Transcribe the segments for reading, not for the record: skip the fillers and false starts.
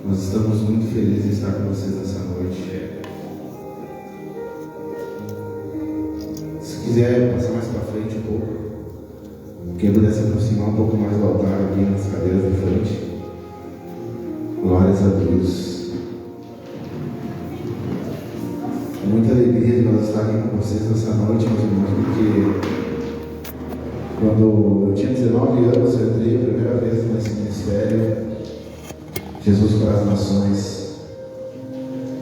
Nós estamos muito felizes de estar com vocês nessa noite. Se quiser passar mais para frente um pouco, quem puder se aproximar um pouco mais do altar aqui nas cadeiras da frente. Glórias a Deus. É muita alegria de nós estar aqui com vocês nessa noite, meus irmãos, porque quando eu tinha 19 anos, eu entrei a primeira vez nesse ministério Jesus para as Nações,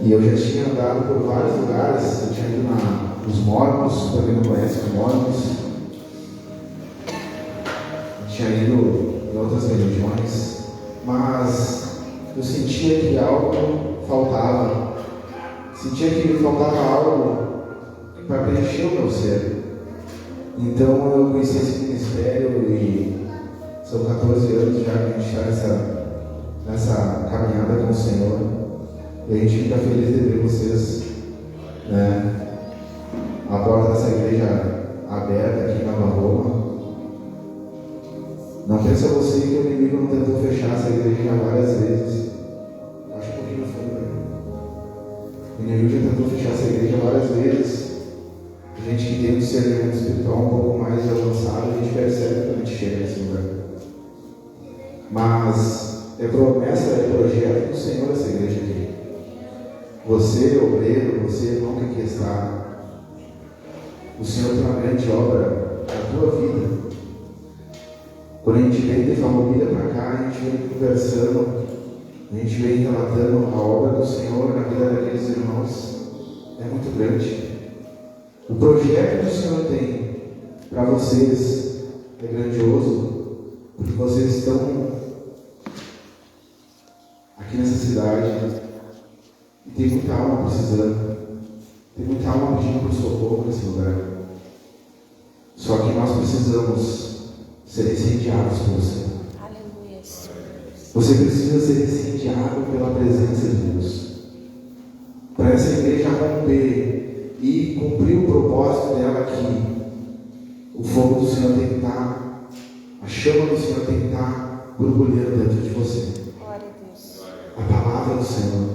e eu já tinha andado por vários lugares. Eu tinha ido nos Mormons, para quem não conhece os Mormons, tinha ido em outras religiões, mas eu sentia que algo faltava, algo para preencher o meu ser. Então eu conheci esse ministério e são 14 anos já que a gente está nessa caminhada com o Senhor, e a gente fica feliz de ver vocês, né? A porta dessa igreja aberta aqui em Nova Roma. Não pensa você que o inimigo não tentou fechar essa igreja várias vezes. Acho que um pouquinho foi, né? O inimigo já tentou fechar essa igreja várias vezes. A gente que tem um discernimento espiritual um pouco mais avançado, a gente percebe quando a gente chega nesse lugar. Mas é promessa, é projeto do Senhor essa igreja aqui. Você, obreiro, você, irmão que aqui está, o Senhor tem uma grande obra na tua vida. Quando a gente vem de família para cá, a gente vem conversando, a gente vem relatando a obra do Senhor na vida daqueles irmãos. É muito grande. O projeto que o Senhor tem para vocês é grandioso, porque vocês estão aqui nessa cidade e tem muita alma precisando, tem muita alma pedindo por socorro nesse lugar. Só que nós precisamos ser incendiados pelo Senhor. Aleluia. Você precisa ser incendiado pela presença de Deus, para essa igreja romper e cumprir o propósito dela aqui. O fogo do Senhor tem que estar, a chama do Senhor tem que estar borbulhando dentro de você. Glória a Deus. A palavra do Senhor.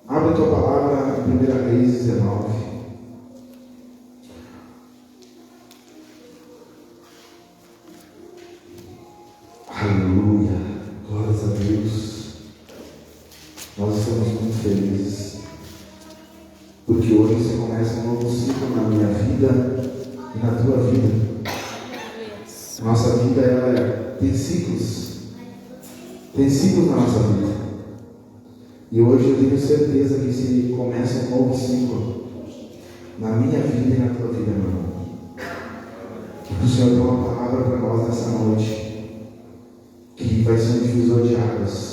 Abre a tua palavra em 1 Reis 19. Aleluia. Glórias a Deus. Nós estamos muito felizes, porque hoje você começa um novo ciclo na minha vida e na tua vida. Nossa vida, ela tem ciclos. Tem ciclos na nossa vida. E hoje eu tenho certeza que se começa um novo ciclo na minha vida e na tua vida, meu irmão. Que o Senhor tem uma palavra para nós nessa noite, que vai ser um divisor de águas.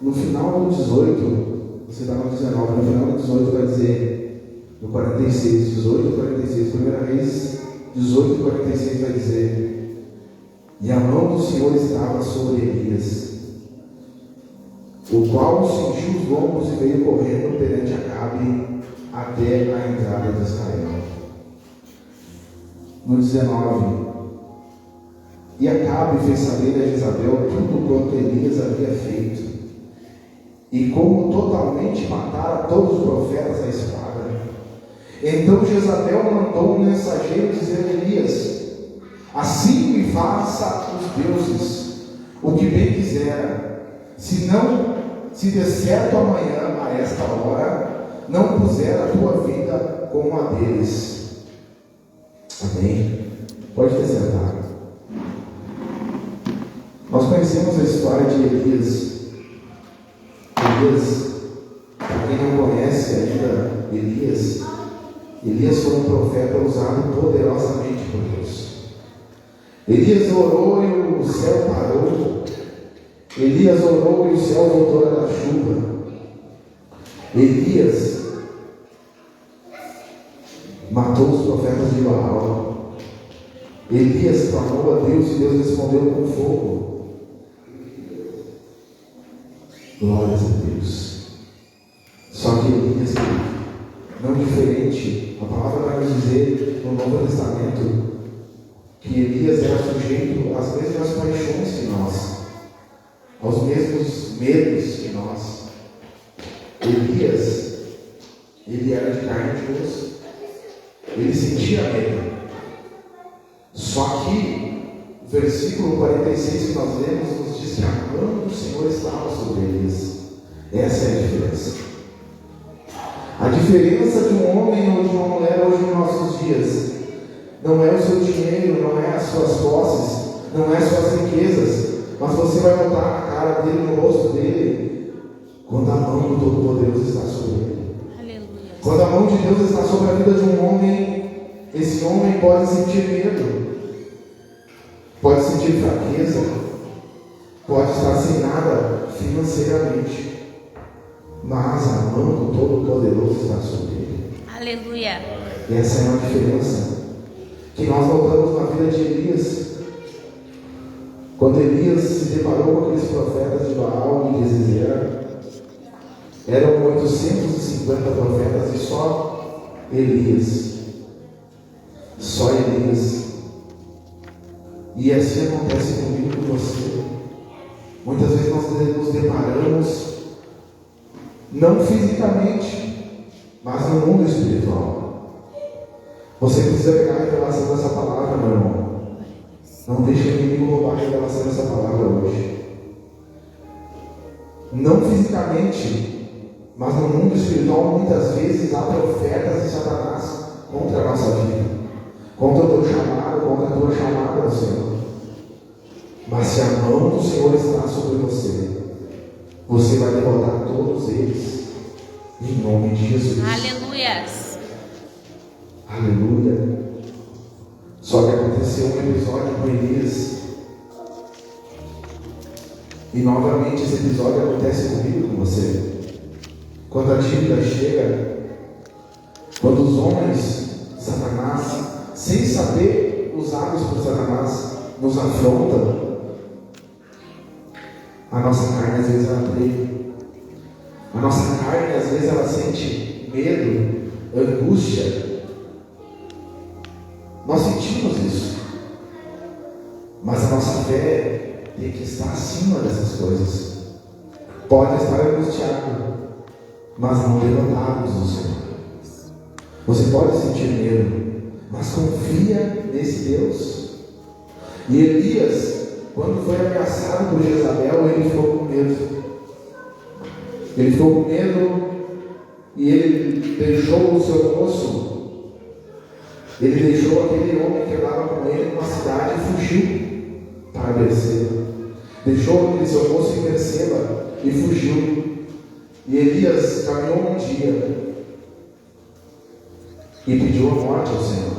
No final do 18, você está no 19, no final do 18 vai dizer, no 46, 18 e 46, 1 Reis 18 e 46 vai dizer: e a mão do Senhor estava sobre Elias, o qual cingiu os lombos e veio correndo perante Acabe até a entrada de Israel. No 19, e Acabe fez saber a Jezabel tudo quanto Elias havia feito, e como totalmente matara todos os profetas à espada. Então Jezabel mandou um mensageiro dizer a Elias: assim me faça os deuses o que bem quiser, se de certo amanhã a esta hora não puser a tua vida como a deles. Amém? Pode ter sentado. Nós conhecemos a história de Elias. Para quem não conhece ainda Elias foi um profeta usado poderosamente por Deus. Elias orou e o céu parou. Elias orou e o céu voltou a dar chuva. Elias matou os profetas de Baal. Elias clamou a Deus e Deus respondeu com fogo. Glórias a Deus. Só que Elias, não diferente, a palavra vai nos dizer no Novo Testamento que Elias era sujeito às mesmas paixões que nós, aos mesmos medos que nós. Elias, ele era de carne e de osso, ele sentia medo. Só que o versículo 46 que nós lemos nos diz que a mão do Senhor estava sobre Elias. Essa é a diferença. A diferença de um homem ou de uma mulher hoje nos nossos dias não é o seu dinheiro, não é as suas posses, não é as suas riquezas, mas você vai notar na cara dele, no rosto dele, quando a mão do Todo-Poderoso está sobre ele. Aleluia. Quando a mão de Deus está sobre a vida de um homem, esse homem pode sentir medo, pode sentir fraqueza, pode estar sem nada financeiramente, mas a mão do Todo-Poderoso está sobre ele. Aleluia. E essa é uma diferença que nós notamos na vida de Elias. Quando Elias se deparou com aqueles profetas de Baal e de Jezreel, eram 850 profetas e só Elias. E assim acontece comigo e com você. Muitas vezes nós nos deparamos, não fisicamente, mas no mundo espiritual. Você precisa pegar a revelação dessa palavra, meu irmão. Não deixe o inimigo roubar a revelação dessa palavra hoje. Não fisicamente, mas no mundo espiritual, muitas vezes há profetas de Satanás contra a nossa vida, contra o teu chamado, contra a tua chamada ao Senhor. Mas se a mão do Senhor está sobre você, você vai derrotar todos eles, em nome de Jesus. Aleluias. Aleluia. Só que aconteceu um episódio com Elias, e novamente esse episódio acontece comigo e com você. Quando a dívida chega, quando os homens, Satanás, sem saber, usados por Satanás, nos afrontam, a nossa carne às vezes ela treme. A nossa carne às vezes ela sente medo, angústia. Nós sentimos isso. Mas a nossa fé tem que estar acima dessas coisas. Pode estar angustiado, mas não derrotados do Senhor. Você pode sentir medo, mas confia nesse Deus. E Elias, quando foi ameaçado por Jezabel, ele ficou com medo. Ele ficou com medo e ele deixou o seu moço. Ele deixou aquele homem que andava com ele numa cidade e fugiu para Berseba. Deixou aquele seu moço em Berseba e fugiu. E Elias caminhou um dia e pediu a morte ao Senhor,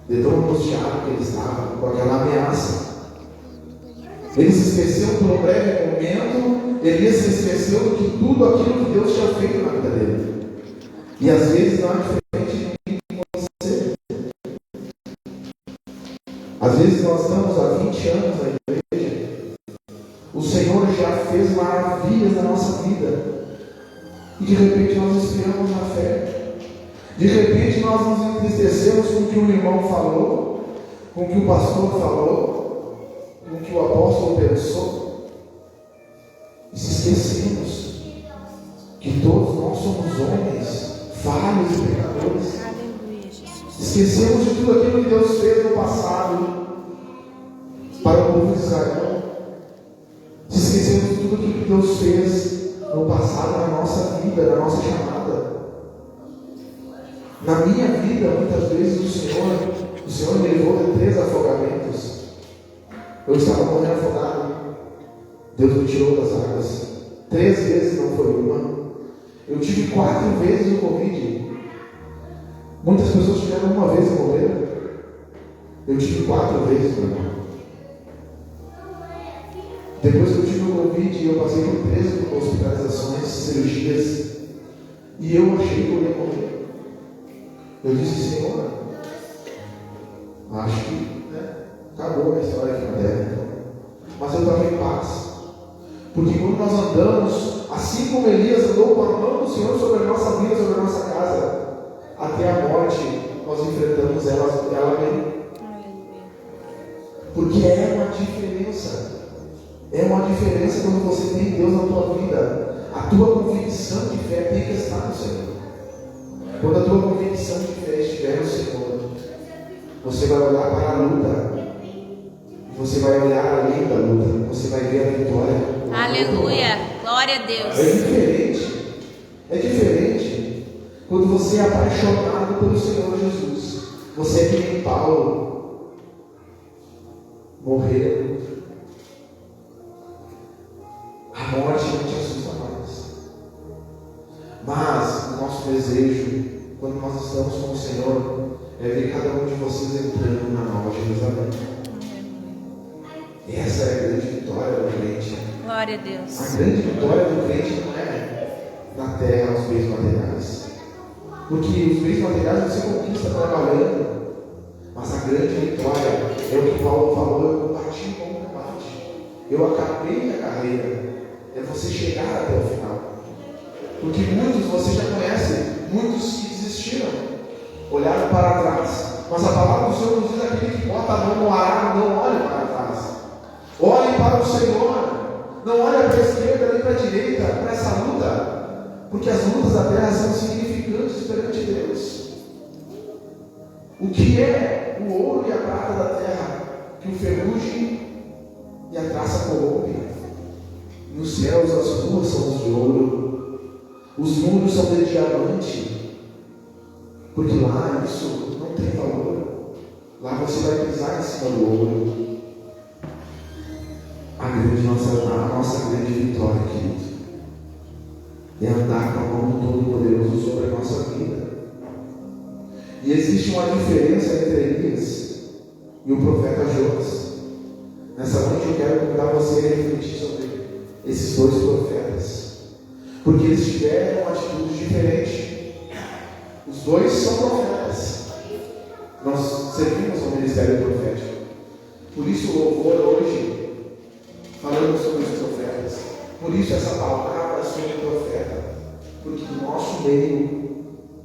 de tão angustiado que ele estava com aquela ameaça. Ele se esqueceu por um breve momento. Elias se esqueceu de tudo aquilo que Deus tinha feito na vida dele. E às vezes não é diferente de mim com você. Às vezes nós estamos há 20 anos na igreja. O Senhor já fez maravilhas na nossa vida. E de repente nós esfriamos na fé. De repente nós nos entristecemos com o que o irmão falou, com o que o pastor falou, com o que o apóstolo pensou. E se esquecemos que todos nós somos homens, falhos e pecadores. Aleluia, Jesus. Esquecemos de tudo aquilo que Deus fez no passado para o povo de Israel. Se esquecemos de tudo aquilo que Deus fez no passado na nossa vida, na nossa chamada. Na minha vida, muitas vezes o Senhor me levou de 3 afogamentos. Eu estava morrendo afogado. Deus me tirou das águas. 3 vezes, não foi uma. Eu tive 4 vezes o Covid. Muitas pessoas tiveram uma vez e morreram. Eu tive 4 vezes, meu irmão. Depois que eu tive o Covid, eu passei por 13 hospitalizações, cirurgias. E eu achei que eu ia morrer. Eu disse, Senhor, acho que acabou a história aqui na terra. Mas eu estava em paz. Porque quando nós andamos, assim como Elias andou com a mão do Senhor sobre a nossa vida, sobre a nossa casa, até a morte, nós enfrentamos ela bem. Porque é uma diferença. É uma diferença quando você tem Deus na tua vida. A tua convicção de fé tem que estar no Senhor. Quando a tua convicção de fé estiver no Senhor, você vai olhar para a luta. Você vai olhar além da luta. Você vai ver a vitória. Aleluia. Glória a Deus. É diferente. É diferente. Quando você é apaixonado pelo Senhor Jesus. Você é que nem Paulo. Morreu. A morte não te assusta mais. Mas o nosso desejo, quando nós estamos com o Senhor, é ver cada um de vocês entrando na Nova Jerusalém. Essa é a grande vitória do crente. Glória a Deus. A grande vitória do crente não é na terra os bens materiais. Porque os bens materiais você conquista trabalhando. Mas a grande vitória é o que Paulo falou: eu combati o bom combate. Eu acabei a carreira. É você chegar até o final. Porque muitos você já conhece, muitos que desistiram, olharam para trás. Mas a palavra do Senhor nos diz: aquele que bota a mão no arado, não olhe para trás. Olhe para o Senhor. Não olhe para a esquerda nem para a direita, para essa luta. Porque as lutas da terra são significantes perante Deus. O que é o ouro e a prata da terra? Que o ferrugem e a traça corrompem. Nos céus as ruas são de ouro, os muros são de diamante, porque lá isso não tem valor. Lá você vai pisar em cima do ouro. A nossa grande vitória, querido, é andar com a mão do Todo-Poderoso sobre a nossa vida. E existe uma diferença entre Elias e o profeta Jonas. Nessa noite eu quero convidar você a refletir sobre esses dois profetas, porque eles tiveram atitudes diferentes. Os dois são profetas. Nós servimos ao ministério profético. Por isso o louvor hoje falando sobre os profetas. Por isso essa palavra sobre o profeta. Porque do nosso meio,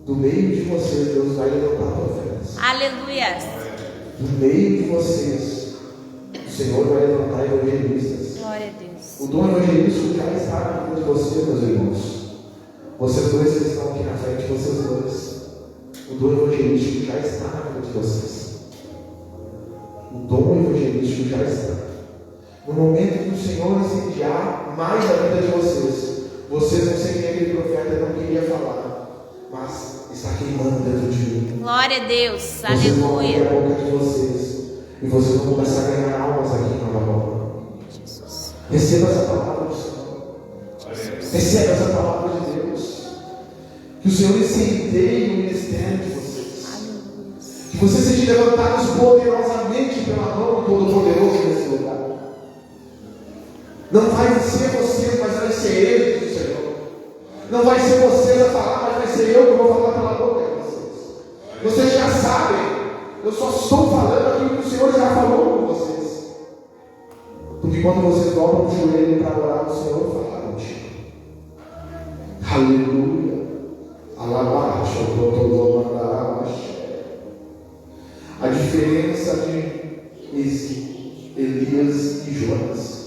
do meio de vocês, Deus vai levantar profetas. Aleluia. Do meio de vocês, o Senhor vai levantar evangelistas. Glória a Deus. O dom evangelístico já está na vida de vocês, meus irmãos. Vocês dois que estão aqui na frente, vocês dois. O dom evangelístico já está na vida de vocês. O dom evangelístico já está. No momento que o Senhor incendiar mais a vida de vocês, vocês vão ser que aquele profeta não queria falar, mas está queimando dentro de mim. Glória a Deus. Vocês vão abrir Aleluia. a boca de vocês e vocês vão começar a ganhar almas aqui em Nova Roma. Receba essa palavra do Senhor. Receba essa palavra de Deus. Que o Senhor incendeie o ministério de vocês. Que vocês sejam levantados poderosamente pela mão do Todo-Poderoso nesse lugar. Não vai ser vocês, mas vai ser Ele, diz o Senhor. Não vai ser vocês a falar, mas vai ser eu que vou falar pela boca de vocês. Vocês já sabem. Eu só estou falando aquilo que o Senhor já falou com vocês. Porque quando vocês dobram o joelho para orar, o Senhor fala contigo. Aleluia. Alabaxa, a diferença de Elias e Jonas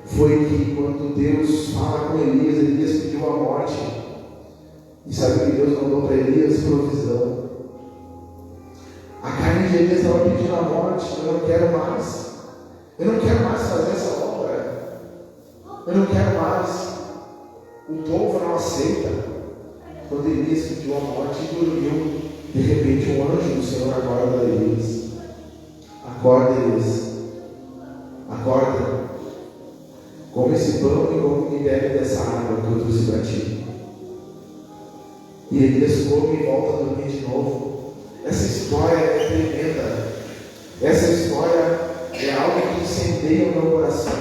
foi que quando Deus fala com Elias, Elias pediu a morte. E sabe que Deus mandou para Elias provisão. A carne de Elias estava pedindo a morte. Eu não quero mais. Eu não quero mais fazer essa obra. Eu não quero mais. O povo não aceita. Quando Elias pediu a morte e dormiu, de repente um anjo do Senhor acorda Elias. Acorda, Elias. Acorda. Come esse pão e bebe dessa água que eu trouxe para ti. E Elias come e volta a dormir de novo. Essa história é tremenda. Essa história é algo que incendeia o meu coração.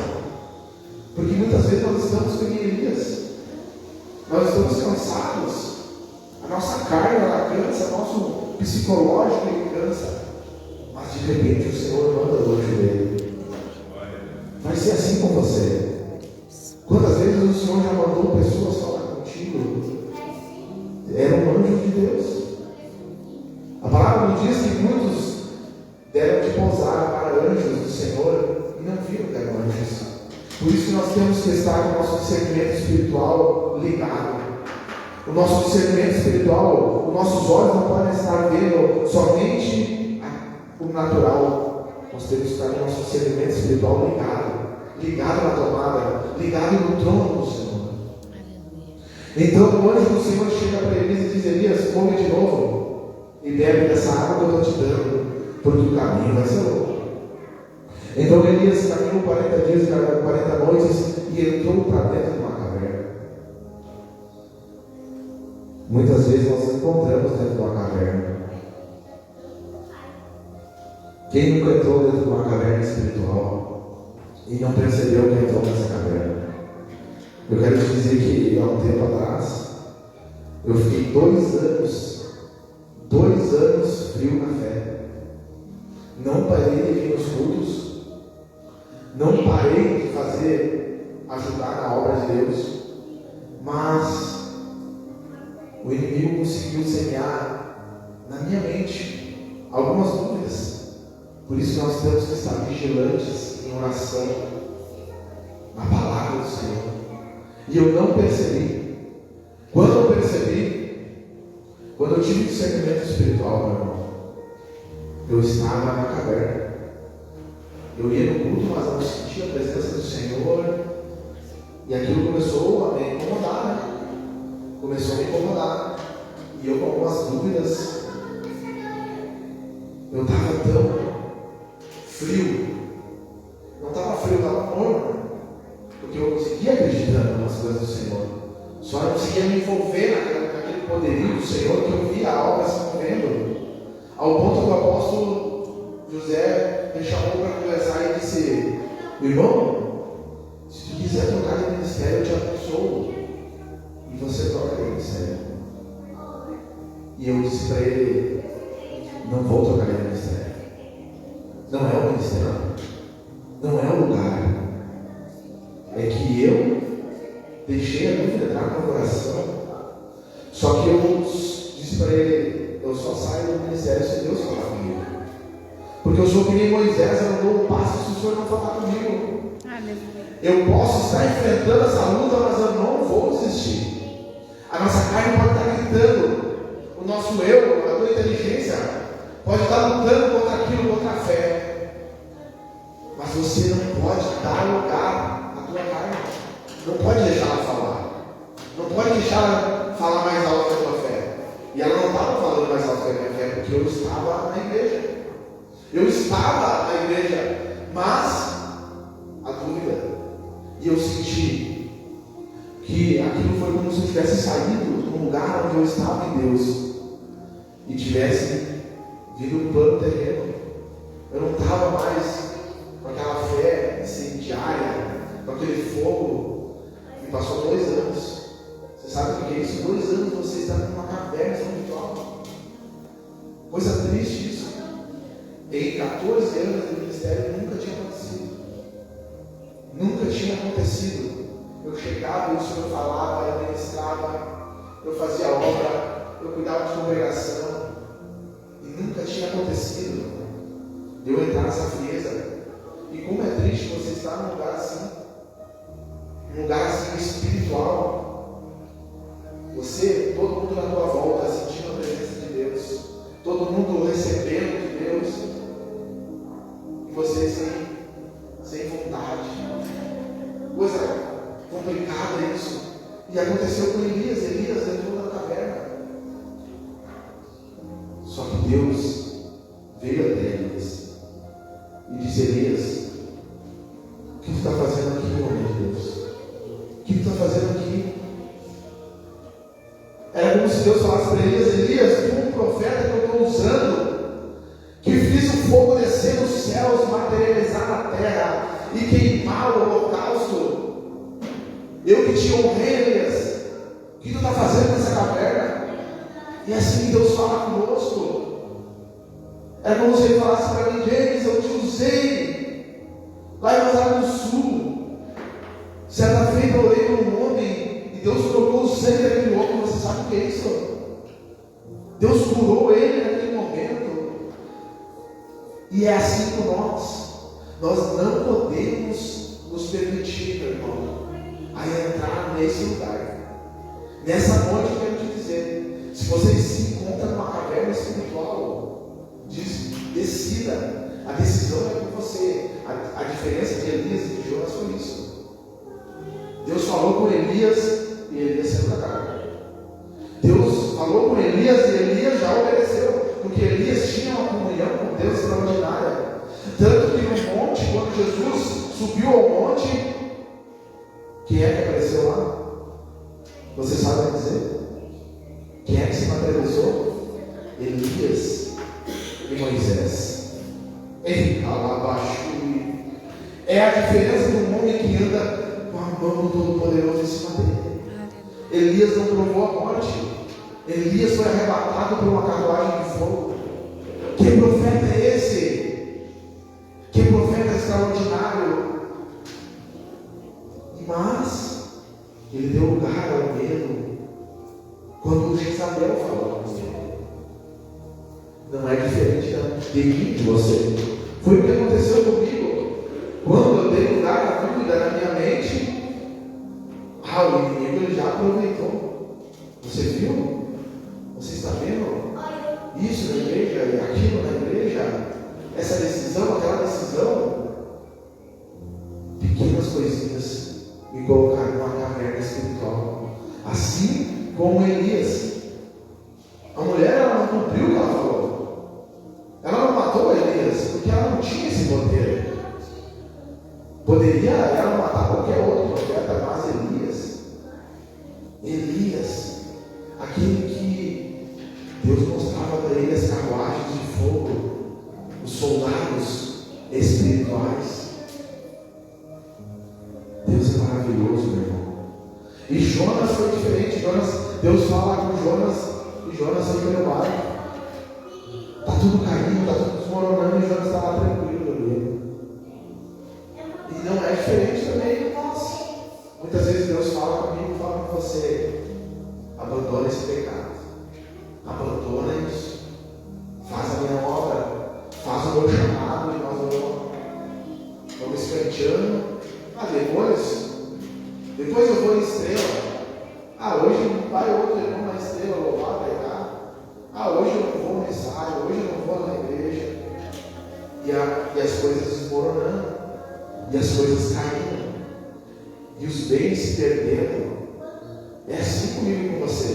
Porque muitas vezes nós estamos como Elias. Nós estamos cansados. A nossa carne ela cansa, o nosso psicológico ele cansa. Mas de repente o Senhor manda do anjo dele. Vai ser assim com você. Quantas vezes o Senhor já mandou pessoas falar contigo? Era um anjo de Deus. A palavra nos diz que muitos deram de pousar para anjos do Por isso que nós temos que estar com o nosso discernimento espiritual ligado. O nosso discernimento espiritual, os nossos olhos não podem estar vendo somente o natural. Nós temos que estar com o nosso discernimento espiritual ligado na tomada, ligado no trono do Senhor. Então o anjo do Senhor chega para Elias e diz: Elias, come de novo e bebe dessa água que eu estou te dando, porque o caminho vai ser longo. Então Elias caminhou 40 dias e 40 noites e entrou para dentro de uma caverna. Muitas vezes nós nos encontramos dentro de uma caverna. Quem nunca entrou dentro de uma caverna espiritual e não percebeu que entrou nessa caverna? Eu quero te dizer que há um tempo atrás eu fiquei 2 anos frio na fé. Não parei de vir nos cultos, não parei de ajudar na obra de Deus, mas o inimigo conseguiu semear na minha mente algumas dúvidas. Por isso nós temos que estar vigilantes em oração, na palavra do Senhor. E eu não percebi. Quando eu percebi, quando eu tive discernimento espiritual, meu irmão, eu estava na caverna. Eu ia no culto, mas não sentia a presença do Senhor. E aquilo começou a me incomodar, né? Começou a me incomodar. E eu com algumas dúvidas. Eu estava tão frio. Não estava frio, estava morno. Porque eu conseguia acreditar nas coisas do Senhor. Só não conseguia me envolver naquele poderio do Senhor, que eu via a obra se movendo. Ao ponto que o apóstolo José me chamou para conversar e disse: irmão, se tu quiser trocar de ministério, eu te abençoo. E você troca de ministério. E eu disse para ele: não vou trocar de ministério. Não é o ministério. Não é o lugar. É que eu deixei a dúvida entrar no meu coração. Só que eu disse para ele: eu só saio do ministério se Deus falar comigo. Porque eu sou que nem Moisés, eu não dou um passo se o Senhor não falar comigo. Eu posso estar enfrentando essa luta, mas eu não vou desistir. A nossa carne pode estar gritando. O nosso eu, a tua inteligência, pode estar lutando contra aquilo, contra a fé. Mas você não pode dar lugar à tua carne. Não pode deixar ela falar. Não pode deixar ela falar mais alto que a tua fé. E ela não estava falando mais alto que a minha fé, porque eu estava na igreja. Eu estava na igreja, mas a dúvida. E eu senti que aquilo foi como se eu tivesse saído do lugar onde eu estava em Deus e tivesse vindo um plano terreno. Eu não estava mais com aquela fé incendiária, com aquele fogo. Me passou 2 anos. Você sabe o que é isso? 2 anos você está numa caverna espiritual. Coisa triste isso. Em 14 anos de ministério nunca tinha acontecido. Nunca tinha acontecido. Eu chegava e o Senhor falava, eu ministrava, eu fazia obra, eu cuidava de congregação. E nunca tinha acontecido de eu entrar nessa frieza. E como é triste você estar num lugar assim. Um lugar assim espiritual. Você, todo mundo na tua volta sentindo a presença de Deus. Todo mundo recebendo de Deus. E você sem vontade. Coisa complicada isso. E aconteceu com Elias. Elias entrou na caverna. Só que Deus veio até Elias e disse: Elias, o que tu está fazendo aqui, homem de Deus? O que tu está fazendo aqui? Era como se Deus falasse para Elias: Elias, tu um profeta que eu estou usando, que fiz o fogo descer dos céus, materializar na terra e queimar o holocausto. Eu que te honrei, Elias. O que tu está fazendo nessa caverna? E assim que Deus fala conosco. É como se ele falasse para mim: James, eu te usei lá em Osasco do Sul. Certa feita eu orei por um homem e Deus trocou o sangue daquele homem. Você sabe o que é isso? Deus curou ele naquele momento. E é assim com nós. Nós não podemos nos permitir, meu irmão, a entrar nesse lugar. Nessa noite eu quero te dizer, se você se encontra numa caverna espiritual, decida. A decisão é com você. A diferença de Elias e de Jonas foi isso. Deus falou com Elias e Elias saiu da caverna. Deus falou com Elias e Elias já obedeceu, porque Elias tinha uma comunhão com Deus extraordinária. Tanto que no monte, quando Jesus subiu ao monte, quem é que apareceu lá? Você sabe dizer? Quem é que se materializou? Elias e Moisés. É a diferença do homem que anda com a mão do Todo-Poderoso em cima dele. Elias não provou a morte. Elias foi arrebatado por uma carruagem de fogo. Que profeta é esse? Que profeta extraordinário. Mas ele deu lugar ao medo quando Jezabel falou com ele. Não é diferente de mim, de você. Foi o que aconteceu comigo. Quando eu dei lugar à dúvida na minha mente, o inimigo ele já aproveitou. Você viu? Você está vendo? Isso na igreja e aquilo na igreja, essa decisão, aquela decisão, pequenas coisinhas me colocaram numa caverna espiritual. Assim como Elias. A mulher ela não cumpriu o que ela falou. Ela não matou Elias, porque ela não tinha esse poder. Poderia ela matar qualquer outro profeta, mas Elias, aquele que Deus mostrava para ele as carruagens de fogo, os soldados espirituais. Deus é maravilhoso, meu irmão. E Jonas foi diferente. Deus fala com Jonas e Jonas foi pelo mar. Está tudo caindo, está tudo desmoronando e Jonas está lá tranquilo ali. E não é diferente também de nós. Muitas vezes Deus fala comigo, fala com você: abandona esse pecado, abandona isso, faz a minha obra, faz o meu chamado e nós vamos escanteando. Depois eu vou em estrela. Hoje vai outro irmão na estrela louvar, pregar. Hoje eu não vou no ensaio, hoje eu não vou na igreja. E as coisas desmoronando, e as coisas caindo, e os bens se perdendo. É assim comigo e com você.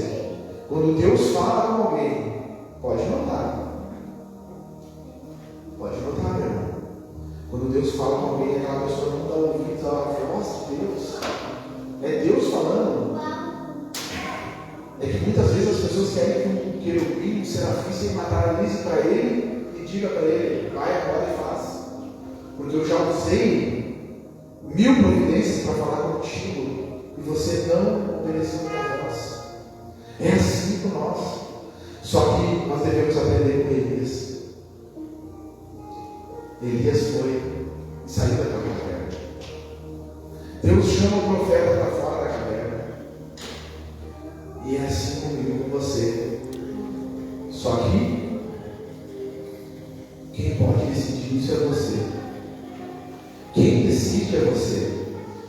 Quando Deus fala com alguém, pode notar, meu irmão. Quando Deus fala com alguém, aquela pessoa não está ouvindo a voz de Deus. É Deus falando. É que muitas vezes as pessoas querem que um querubim, um serafim, se materialize para ele e diga para ele: vai agora e faz. Porque eu já usei 1000 providências para falar contigo e você não obedeceu a minha voz. É assim com nós. Só que nós devemos aprender com Elias. Elias foi e saiu daquela caverna. Deus chama o profeta para fora da caverna. E é assim comigo, com você. Só que quem pode decidir isso é você. Quem decide é você.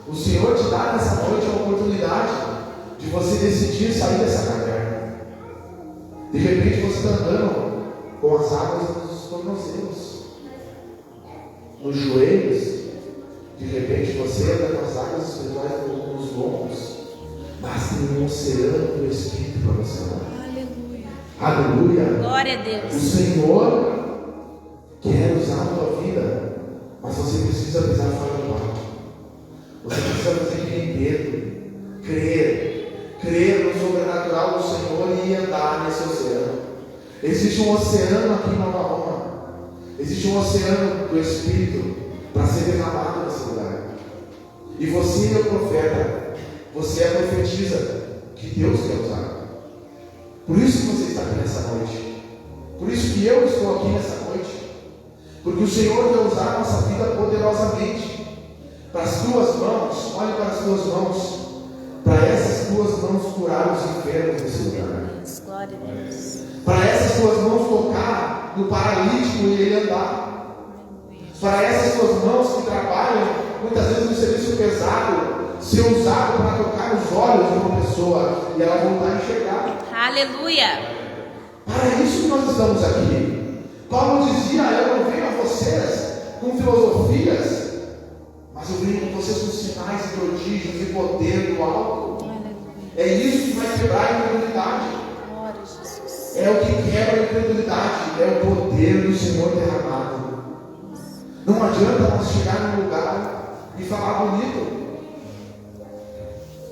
O Senhor te dá nessa noite a oportunidade de você decidir sair dessa caverna. De repente você está andando com as águas nos tornozelos, nos joelhos. De repente você anda com as águas espirituais nos lombos. Mas tem um oceano do Espírito para você andar. Aleluia. Aleluia. Glória a Deus. O Senhor quer usar a tua vida, mas você precisa pisar fora do barco. Você precisa fazer que nem Pedro, crer no sobrenatural do Senhor e andar nesse oceano. Existe um oceano aqui em Nova Roma. Existe um oceano do Espírito para ser derramado nesse lugar. E você é o profeta. Você é a profetisa que Deus quer usar. Por isso que você está aqui nessa noite. Por isso que eu estou aqui nessa noite. Porque o Senhor quer usar a nossa vida poderosamente. Para as tuas mãos, olhe para as tuas mãos. Para essas tuas mãos curar os enfermos nesse lugar. Glória a Deus. Para essas tuas mãos tocar no paralítico e ele andar. Para essas tuas mãos que trabalham muitas vezes no serviço tocar os olhos de uma pessoa e ela voltar a enxergar. Aleluia. Para isso que nós estamos aqui. Paulo dizia: eu não venho a vocês com filosofias, mas eu venho com vocês com sinais e prodígios e poder do alto. É isso que vai quebrar a incredulidade. Glória a Jesus. É o que quebra a incredulidade, é o poder do Senhor derramado. Não adianta nós chegar num lugar e falar bonito.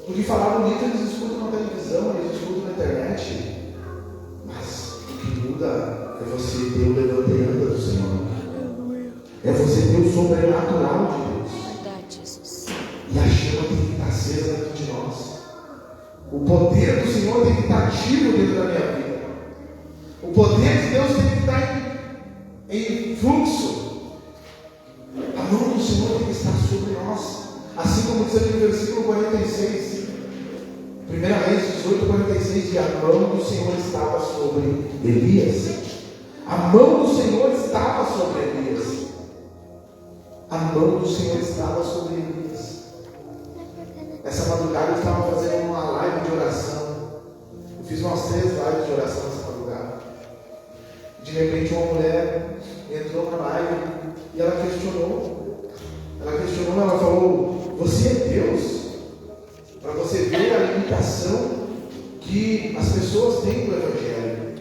Porque falar bonito eles escutam na televisão, eles escutam na internet. Mas o que muda é você ter o levante e anda do Senhor. É você ter o sobrenatural de Deus. Verdade, Jesus. E a chama tem que estar acesa dentro de nós. O poder do Senhor tem que estar ativo dentro da minha vida. O poder de Deus tem que estar em fluxo. A mão do Senhor tem que estar sobre nós. Assim como diz aqui no versículo 46. 1 Reis 18, 46. E a mão do Senhor estava sobre Elias. A mão do Senhor estava sobre Elias. A mão do Senhor estava sobre Elias. Essa madrugada eu estava fazendo uma live de oração. Eu fiz umas 3 lives de oração essa madrugada. De repente uma mulher entrou na live e ela questionou. Ela falou: você é Deus? Para você ver a limitação que as pessoas têm do Evangelho.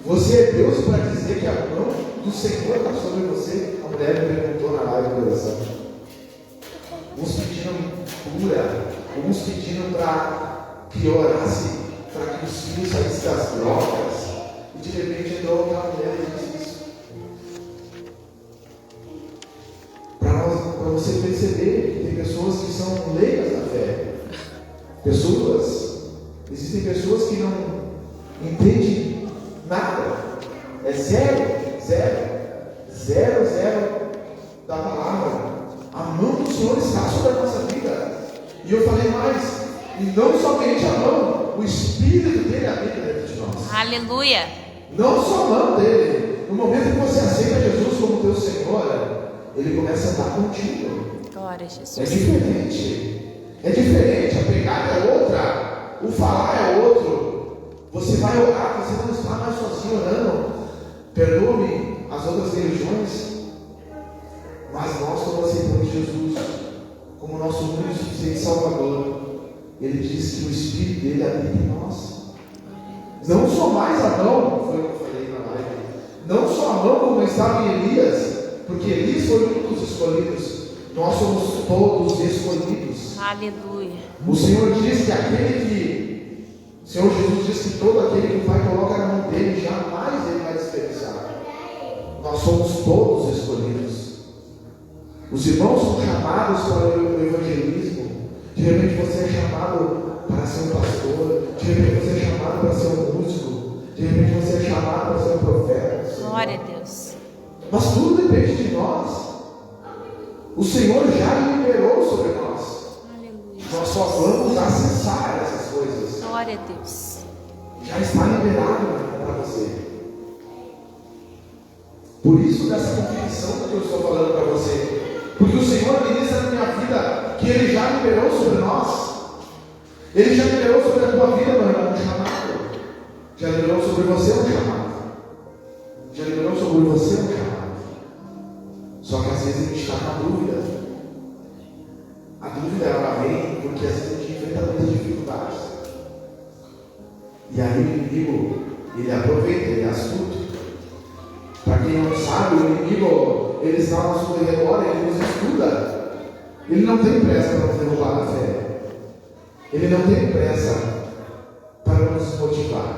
Você é Deus para dizer que a mão do Senhor está sobre você? A mulher me perguntou na live de oração. Uns pediram cura, uns pedindo para que eu orasse, para que os filhos saíssem das drogas. E de repente entrou aquela mulher e disse isso. Para você perceber que tem pessoas que são leigas na fé. Existem pessoas que não entendem nada. É zero da palavra. A mão do Senhor está sobre a nossa vida. E eu falei mais, e não somente a mão, o Espírito dele habita dentro de nós. Aleluia. Não só a mão dele. No momento que você aceita Jesus como teu Senhor, ele começa a andar contigo. Glória a Jesus. É diferente. A pegada é outra. O falar é outro. Você vai orar, você não está mais sozinho orando. Perdoe-me as outras religiões, mas nós, quando aceitamos Jesus como nosso único e suficiente Salvador, ele diz que o Espírito dele habita em nós. Não só mais a mão, foi o que eu falei na live, não só a mão como estava em Elias, porque Elias foi um dos escolhidos, nós somos todos escolhidos. Aleluia. O Senhor diz o Senhor Jesus diz que todo aquele que o Pai coloca na mão dele, jamais ele vai desperdiçar. Nós somos todos escolhidos. Os irmãos são chamados para o evangelismo. De repente você é chamado para ser um pastor. De repente você é chamado para ser um músico. De repente você é chamado para ser um profeta. Glória a Deus. Mas tudo depende de nós. O Senhor já liberou sobre nós. Aleluia. Nós só vamos acessar essas coisas. Glória a Deus. Já está liberado para você. Por isso dessa convicção que eu estou falando para você. Porque o Senhor ministra na minha vida que Ele já liberou sobre nós. Ele já liberou sobre a tua vida, meu irmão, um chamado. Já liberou sobre você um chamado. Já liberou sobre você um chamado. Só que às vezes a gente está na dúvida. A dúvida ela vem porque às vezes a gente enfrenta muitas dificuldades. E aí o inimigo, ele aproveita, ele é astuto. Para quem não sabe, o inimigo, ele está na sua redor, ele nos estuda. Ele não tem pressa para nos derrubar da fé. Ele não tem pressa para nos motivar.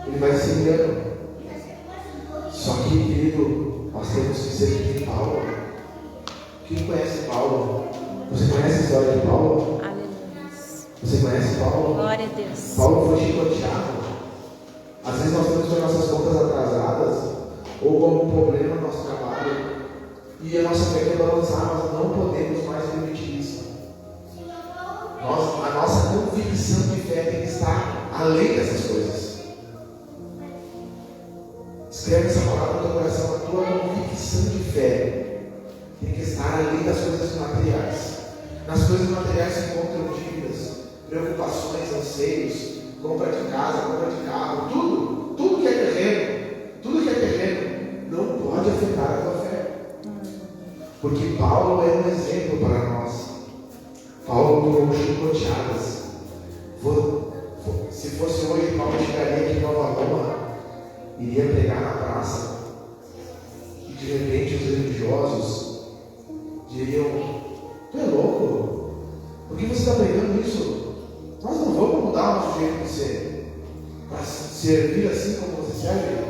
Ele vai se enganando. Só que, querido, nós temos que ser que Paulo. Quem conhece Paulo? Você conhece a história de Paulo? Aleluia. Você conhece Paulo? Glória a Deus. Paulo foi chicoteado. Às vezes nós temos as nossas contas atrasadas, ou algum problema no nosso trabalho, e a nossa fé quer balançar, nós não podemos mais permitir isso. A nossa convicção de fé tem que estar além dessas coisas. Escreve essa palavra no teu coração. A tua convicção de fé tem que estar além das coisas materiais. Nas coisas materiais se encontram dívidas, preocupações, anseios, compra de casa, compra de carro, tudo que é terreno, não pode afetar a tua fé. Porque Paulo é um exemplo para nós. Paulo tomou chicoteadas. Se fosse hoje, Paulo chegaria aqui em Nova Roma, iria pregar na praça, e de repente os religiosos diriam: tu é louco? Por que você está pregando isso? Nós não vamos mudar o nosso jeito de ser. Para servir assim como você serve.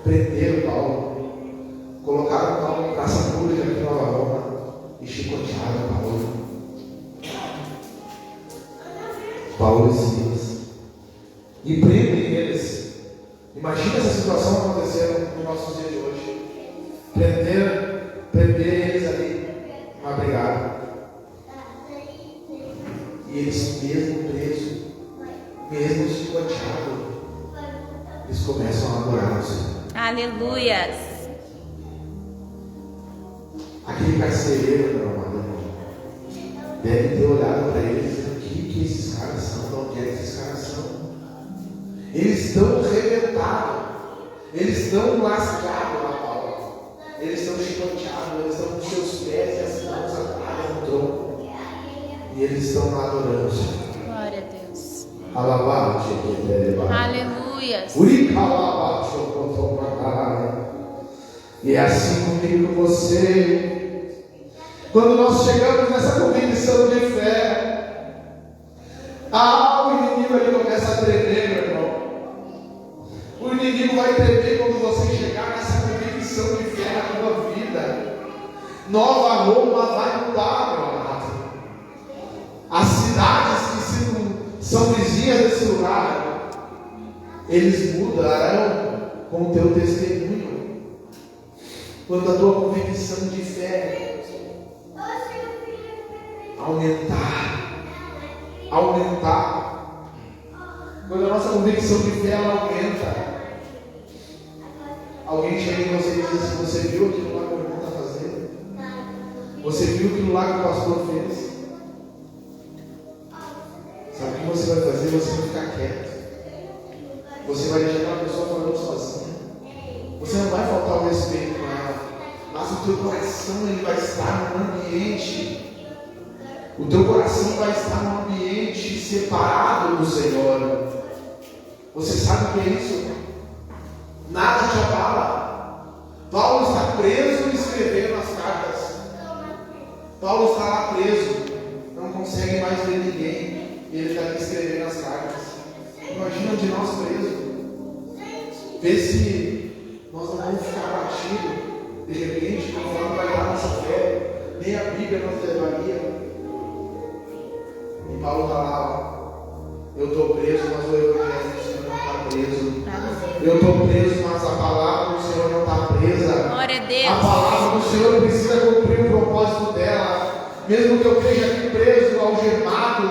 Prenderam Paulo, colocaram Paulo em praça pública aqui em Nova Roma e chicotearam Paulo e Silas. E prendem eles. Imagina essa situação acontecendo nos nossos dias de hoje. Prender eles ali numa brigada. E eles mesmo presos, mesmo chicoteados, eles começam a adorar o Senhor. Aleluias. Aquele carcereiro, meu amado irmão, deve ter olhado para eles e dizendo: o que esses caras são? De onde é que esses caras são? Eles estão rebentados, eles estão lascados na Paulo, eles estão chicoteados, eles estão com seus pés e as mãos atrás no tronco, e eles estão lá adorando o Senhor. Glória a Deus. Aleluias. E é assim comigo com você. Quando nós chegamos nessa convicção de fé, o inimigo ali começa a tremer, meu irmão. O inimigo vai tremer quando você chegar nessa convicção de fé na tua vida. Nova Roma vai mudar, meu amado. As cidades que são vizinhas desse lugar, eles mudarão com o teu testemunho. Quando a tua convicção de fé aumentar, quando a nossa convicção de fé ela aumenta, alguém chega em você e diz assim: você viu aquilo lá que o irmão está fazendo? Você viu aquilo lá que o pastor fez? Sabe o que você vai fazer? Você vai ficar quieto. Você vai deixar aquela pessoa falando sozinha. Você não vai faltar o respeito com ela, mas o teu coração ele vai estar num ambiente. O teu coração vai estar num ambiente separado do Senhor. Você sabe o que é isso? Nada te abala. Paulo está preso escrevendo as cartas. Paulo está lá preso, não consegue mais ver ninguém. E ele está ali escrevendo as cartas. Imagina de nós presos. Vê se nós não vamos ficar batidos. De repente, conforme vai dar nossa fé, nem a Bíblia nos levaria. E Paulo está lá: eu estou preso, mas o Evangelho do Senhor não está preso. Eu estou preso, mas a palavra do Senhor não está presa. Glória a Deus. A palavra do Senhor precisa cumprir o propósito dela. Mesmo que eu esteja aqui preso, algemado,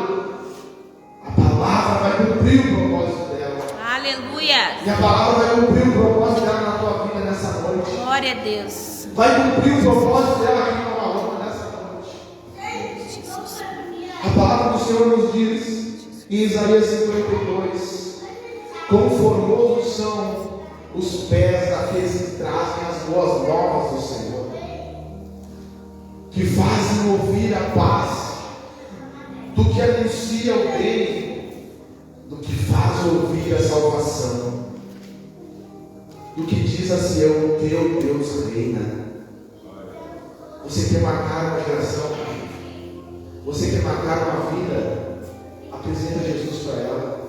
a palavra vai cumprir o propósito dela. Aleluia. E a palavra vai cumprir o propósito dela na tua vida nessa noite. Glória a Deus. Vai cumprir o propósito dela aqui em Nova Roma nessa noite. Jesus. A palavra do Senhor nos diz em Isaías 52: quão formosos são os pés daqueles que trazem as boas novas do Senhor, que fazem ouvir a paz, do que anuncia o bem, do que faz ouvir a salvação, do que diz a Sião: teu Deus reina. Você quer marcar uma geração? Você quer marcar uma vida? Apresenta Jesus para ela.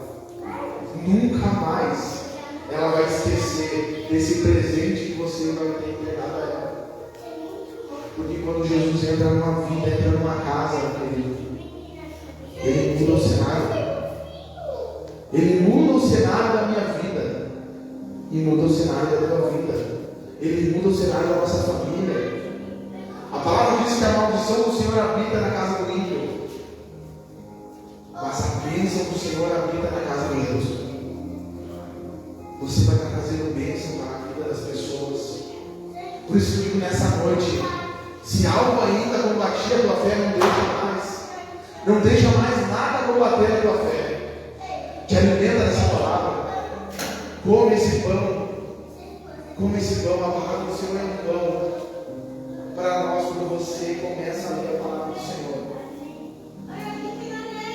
Nunca mais ela vai esquecer desse presente que você vai ter entregado a ela. Porque quando Jesus entra numa vida, entra numa casa, querido, ele muda o cenário. Ele muda o cenário da minha vida e muda o cenário da tua vida. Ele muda o cenário da nossa família. A palavra diz que a maldição do Senhor habita na casa do ímpio, mas a bênção do Senhor habita na casa do justo. Você vai estar trazendo bênção para a vida das pessoas. Por isso que eu digo nessa noite: se algo ainda combatia a tua fé, não deixa mais. Não deixa mais nada combater a tua fé. Te alimenta dessa palavra. Come esse pão. Come esse pão. A palavra do Senhor é um pão para nós quando você começa a ler a palavra do Senhor.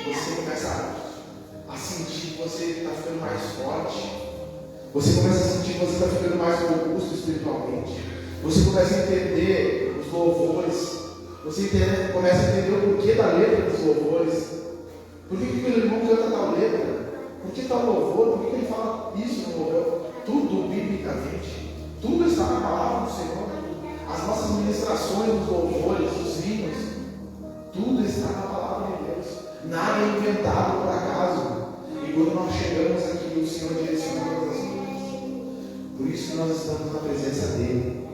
Você começa a sentir que você está ficando mais forte. Você começa a sentir que você está ficando mais robusto espiritualmente. Você começa a entender os louvores. Você começa a entender o porquê da letra dos louvores. Por que aquele irmão canta tal letra? Por que tal louvor? Por que ele fala isso no louvor? Tudo biblicamente. Tudo está na palavra do Senhor. As nossas ministrações, os louvores, os hinos, tudo está na palavra de Deus. Nada é inventado por acaso. E quando nós chegamos aqui, o Senhor direciona todas as coisas. Por isso que nós estamos na presença dEle.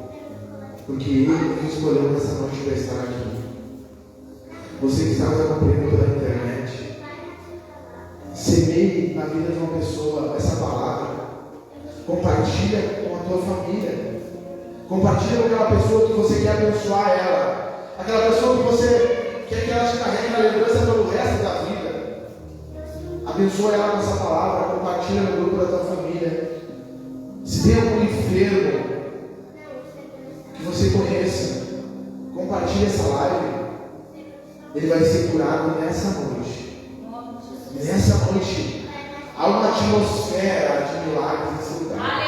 Porque Ele nos escolheu nessa noite para estar aqui. Você que está nos acompanhando pela internet, semeie na vida de uma pessoa essa palavra. Compartilha com a tua família. Compartilha com aquela pessoa que você quer abençoar ela. Aquela pessoa que você quer que ela te carregue na lembrança pelo resto da vida. Abençoa ela com essa palavra. Compartilha no grupo da tua família. Se tem algum enfermo que você conheça, compartilhe essa live. Ele vai ser curado nessa noite. Nessa noite há uma atmosfera de milagres nesse lugar.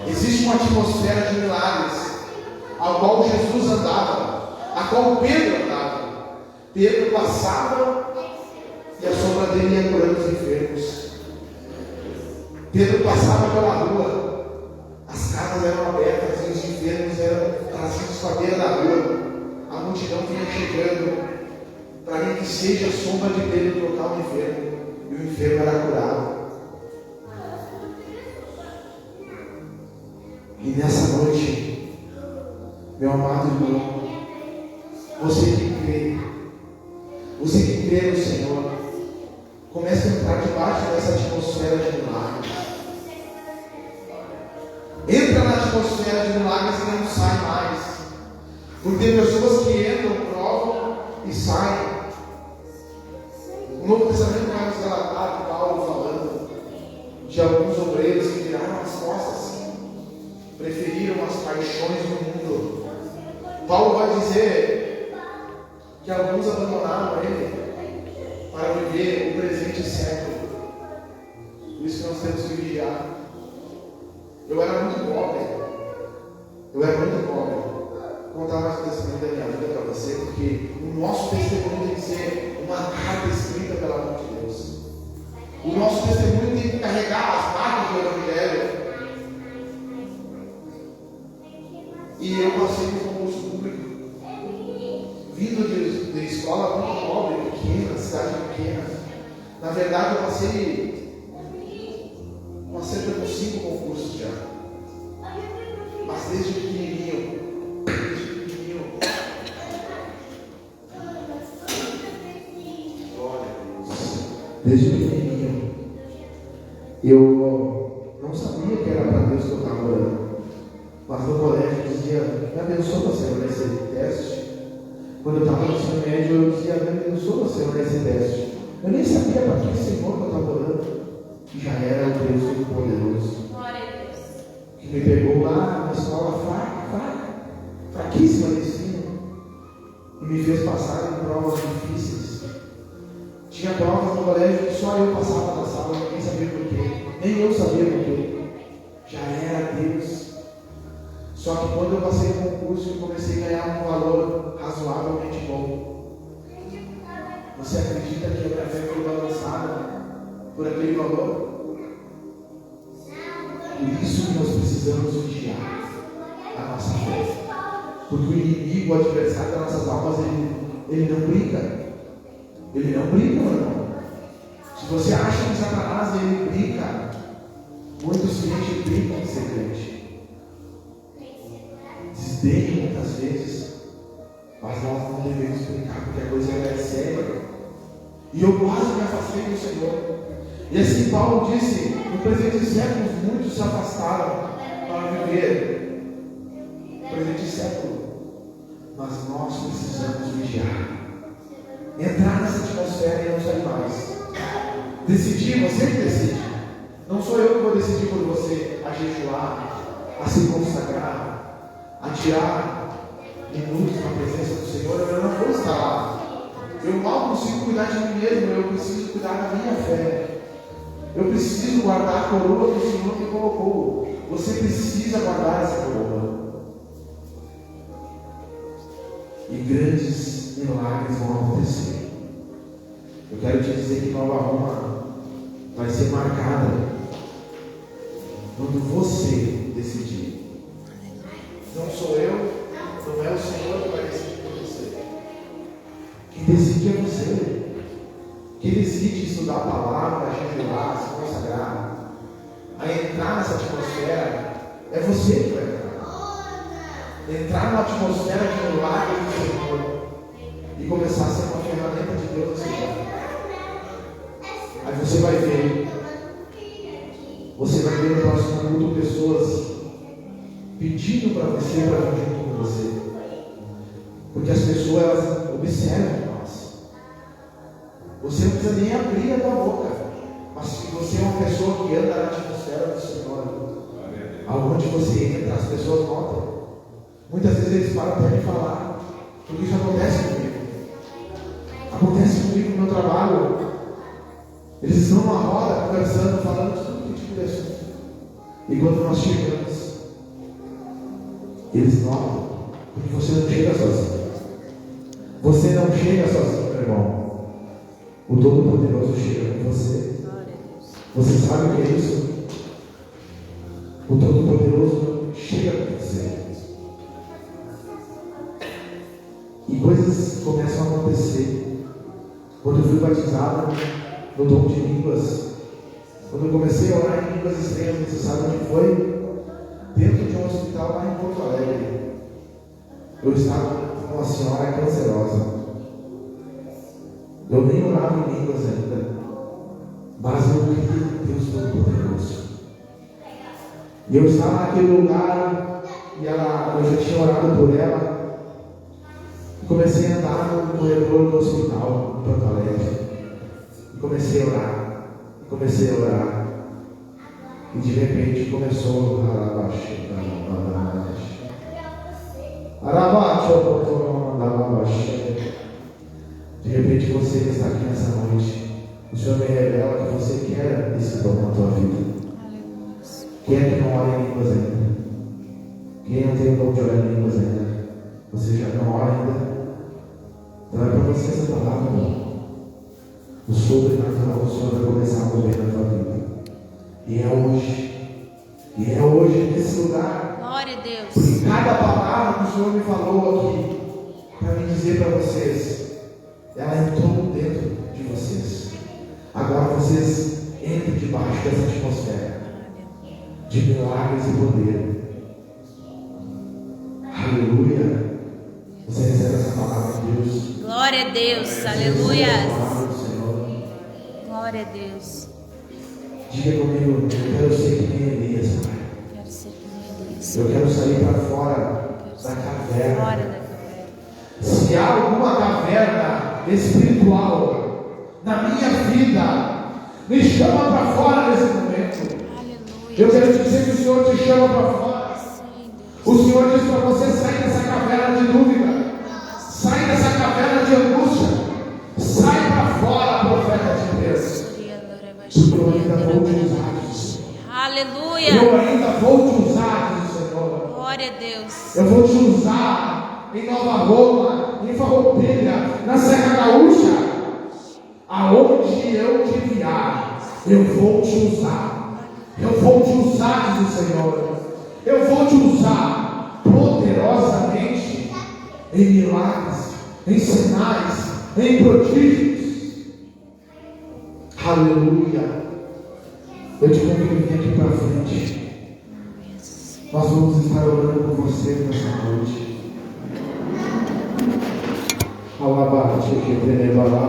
Existe uma atmosfera de milagres ao qual Jesus andava, a qual Pedro andava. Pedro passava e a sombra dele ia curando os enfermos. Pedro passava pela rua, as casas eram abertas e os enfermos eram trazidos para a beira da rua. A multidão vinha chegando para nem que seja a sombra de Pedro tocar o enfermo, e o enfermo era curado. E nessa noite, meu amado irmão, você que crê no Senhor, comece a entrar debaixo dessa atmosfera de milagres. Entra na atmosfera de milagres e não sai mais. Porque tem pessoas que entram, provam e saem. O Novo Testamento vai nos relatar de Paulo falando de alguns obreiros que viraram as costas, preferiram as paixões do mundo. Paulo vai dizer que alguns abandonaram ele para viver o presente século. Por isso que nós temos que vigiar. Eu era muito pobre. Vou contar mais um testemunho da minha vida para você, porque o nosso testemunho tem que ser uma carta escrita pela mão de Deus. O nosso testemunho tem que carregar as marcas do Evangelho. E eu passei no concurso público, vindo de escola muito pobre, pequena, cidade pequena. Na verdade, eu passei cerca de 5 concursos já. Mas desde pequenininho, eu não sabia que era para Deus que eu estava orando. Mas no colégio dizia, me abençoa, Senhor, nesse teste. Quando eu estava no ensino médio, eu dizia, me abençoa, Senhor, nesse teste. Eu nem sabia para que Senhor que eu estava orando. Que já era o Deus Todo-Poderoso. Que me pegou lá na escola fraquíssima de ensino. E me fez passar em provas difíceis. Tinha provas no colégio que só eu passava na sala, ninguém sabia por quê. Nem eu sabia por quê. Já era Deus. Só que quando eu passei no concurso, eu comecei a ganhar um valor razoavelmente bom. Você acredita que a minha fé foi balançada por aquele valor? Por isso que nós precisamos vigiar a nossa fé. Porque o inimigo, o adversário das nossas almas, ele não brinca. Ele não brinca, meu irmão. Se você acha que Satanás ele brinca, muitos crentes brincam de ser crente. Desdenham muitas vezes, mas nós não devemos brincar, porque a coisa é séria. E eu quase me afastei do Senhor. E assim Paulo disse, no presente século muitos se afastaram para viver no presente século. Mas nós precisamos vigiar. Entrar Decidir, você que decide. Não sou eu que vou decidir por você a jejuar, a se consagrar, a tirar minutos na presença do Senhor. Eu não vou estar lá. Eu mal consigo cuidar de mim mesmo. Eu preciso cuidar da minha fé. Eu preciso guardar a coroa que o Senhor me colocou. Você precisa guardar essa coroa. E grandes milagres vão acontecer. Eu quero te dizer que Nova Roma vai ser marcada quando você decidir. Não sou eu, não é o Senhor que vai decidir por você. Quem decide é você. Quem decide estudar a palavra, jejuar, se consagrar, a entrar nessa atmosfera, é você que vai entrar. Entrar na atmosfera de milagre do Senhor e começar a ser uma ferramenta de Deus no Senhor. Aí você vai ver no próximo culto pessoas pedindo para você para vir junto com você, porque as pessoas elas observam nós. Você não precisa nem abrir a tua boca, mas se você é uma pessoa que anda na atmosfera do Senhor, aonde você entra, as pessoas notam. Muitas vezes eles param até de falar, porque isso acontece comigo. Acontece comigo no meu trabalho. Eles estão numa roda, conversando, falando de tudo que tipo de assunto. E quando nós chegamos, eles notam, porque você não chega sozinho. Você não chega sozinho, meu irmão. O Todo-Poderoso chega com você. Você sabe o que é isso? O Todo-Poderoso chega com você. E coisas começam a acontecer. Quando eu fui batizado no dom de línguas, quando eu comecei a orar em línguas estranhas, você sabe onde foi? Dentro de um hospital lá em Porto Alegre. Eu estava com uma senhora cancerosa. Eu nem orava em línguas ainda, mas eu queria Deus Todo-Poderoso. E eu estava naquele lugar e eu já tinha orado por ela. Comecei a andar no corredor do hospital em Porto Alegre. E comecei a orar. E de repente começou de repente você que está aqui nessa noite, o Senhor me revela que você quer esse dom na tua vida. Quem é que não ora em línguas ainda? Quem não tem o dom de orar em línguas ainda? Você já não ora ainda? Então é para você essa palavra, irmão. O sobrenatural, o Senhor vai começar a mover na tua vida. E é hoje nesse lugar. Glória a Deus. Porque cada palavra que o Senhor me falou aqui, para me dizer para vocês, ela entrou dentro de vocês. Agora vocês entrem debaixo dessa atmosfera de milagres e poder. Aleluia. Você recebe essa palavra de Deus. Glória a Deus. Aleluia. Glória a Deus. Diga comigo, eu quero ser que nem Elias, Pai. Quero ser que nem Elias. Eu quero sair para fora da caverna. Fora da caverna. Se há alguma caverna espiritual na minha vida, me chama para fora nesse momento. Aleluia. Eu quero dizer que o Senhor te chama para fora. O Senhor diz para você sair dessa caverna de dúvida. Sai dessa caverna de angústia. Sai para fora, profeta de Deus. Porque eu ainda vou te usar, diz. Aleluia. Eu ainda vou te usar, diz o Senhor. Glória a Deus. Eu vou te usar em Nova Roma, em Farroupilha, na Serra Gaúcha. Aonde eu te enviar, eu vou te usar. Eu vou te usar, diz o Senhor. Eu vou te usar poderosamente em milagres, em sinais, em prodígios. Aleluia. Eu te convido a vir aqui para frente. Nós vamos estar orando por você nessa noite. Alabate, que te levará.